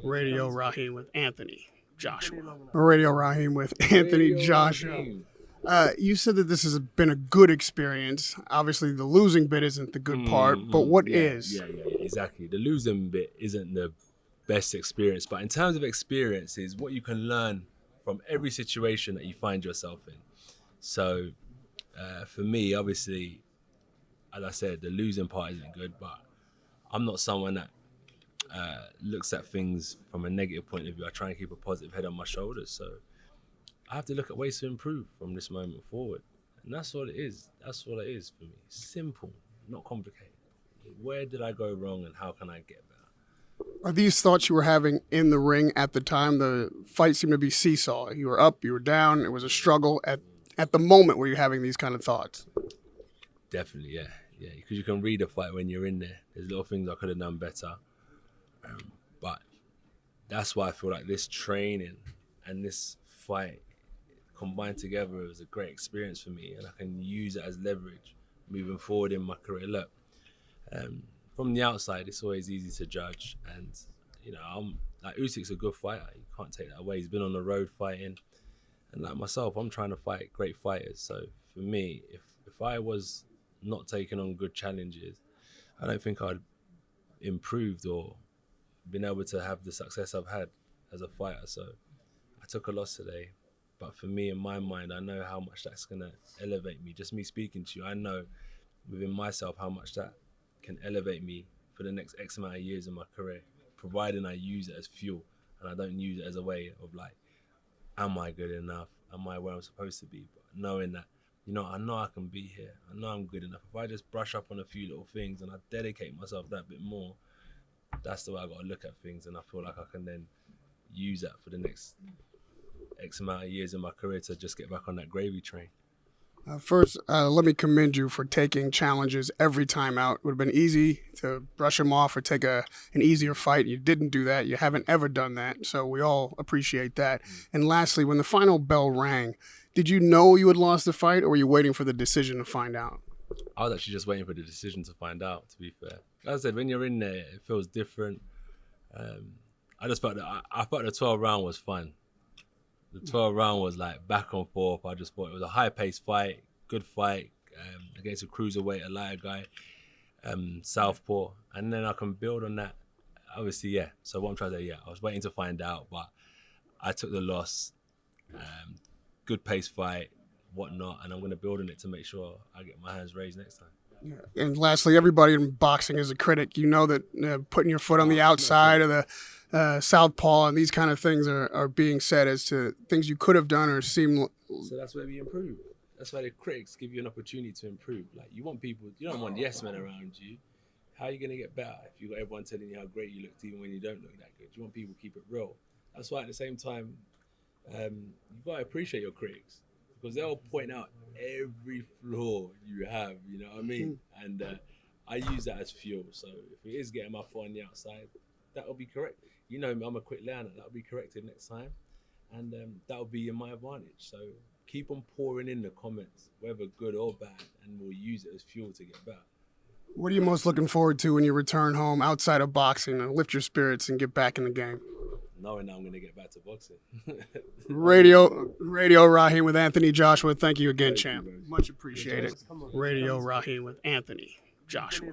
Radio Rahim with Anthony Joshua. Radio Rahim with Anthony Joshua. You said that this has been a good experience. Obviously, the losing bit isn't the good part, but what is? Yeah, exactly. The losing bit isn't the best experience, but in terms of experiences, what you can learn from every situation that you find yourself in. So, for me, obviously, as I said, the losing part isn't good, but I'm not someone that looks at things from a negative point of view. I try and keep a positive head on my shoulders. So I have to look at ways to improve from this moment forward. And that's all it is. That's all it is for me. Simple, not complicated. Where did I go wrong and how can I get better? Are these thoughts you were having in the ring at the time? The fight seemed to be seesaw. You were up, you were down. It was a struggle. At the moment were you having these kind of thoughts? Definitely, yeah. Because you can read a fight when you're in there. There's little things I could have done better. But that's why I feel like this training and this fight combined together was a great experience for me, and I can use it as leverage moving forward in my career. Look, from the outside, it's always easy to judge, and I'm like Usyk's a good fighter. You can't take that away. He's been on the road fighting, and like myself, I'm trying to fight great fighters. So for me, if I was not taking on good challenges, I don't think I'd improved or been able to have the success I've had as a fighter. So I took a loss today, but for me, in my mind, I know how much that's going to elevate me. Just me speaking to you, I know within myself how much that can elevate me for the next X amount of years in my career, providing I use it as fuel and I don't use it as a way of like, am I good enough? Am I where I'm supposed to be? But knowing that, I know I can be here. I know I'm good enough. If I just brush up on a few little things and I dedicate myself that bit more, that's the way I got to look at things, and I feel like I can then use that for the next X amount of years in my career to just get back on that gravy train. First, let me commend you for taking challenges every time out. It would have been easy to brush them off or take an easier fight. You didn't do that. You haven't ever done that, so we all appreciate that. And lastly, when the final bell rang, did you know you had lost the fight, or were you waiting for the decision to find out? I was actually just waiting for the decision to find out, to be fair. As I said, when you're in there, it feels different. I just felt that I thought the 12th round was fun. The 12th round was like back and forth. I just thought it was a high-paced fight, good fight against a cruiserweight, a lighter guy, southpaw. And then I can build on that. Obviously, yeah. So what I'm trying to say, I was waiting to find out, but I took the loss. Good pace fight, whatnot, and I'm going to build on it to make sure I get my hands raised next time. Yeah. And lastly, everybody in boxing is a critic. You know that putting your foot on the outside of the southpaw and these kind of things are being said as to things you could have done or seem. So that's where we improve. That's why the critics give you an opportunity to improve. Like you don't want yes men around you. How are you going to get better if you got everyone telling you how great you look even when you don't look that good? You want people to keep it real. That's why at the same time, you've got to appreciate your critics because they'll point out every flaw you have, you know what I mean? And I use that as fuel. So if it is getting my foot on the outside, that'll be correct. You know, I'm a quick learner. That'll be corrected next time. And that'll be in my advantage. So keep on pouring in the comments, whether good or bad, and we'll use it as fuel to get better. What are you most looking forward to when you return home outside of boxing and lift your spirits and get back in the game? Knowing that I'm going to get back to boxing. Radio Rahim with Anthony Joshua. Thank you again, champ. Much appreciated. Radio Rahim with Anthony Joshua.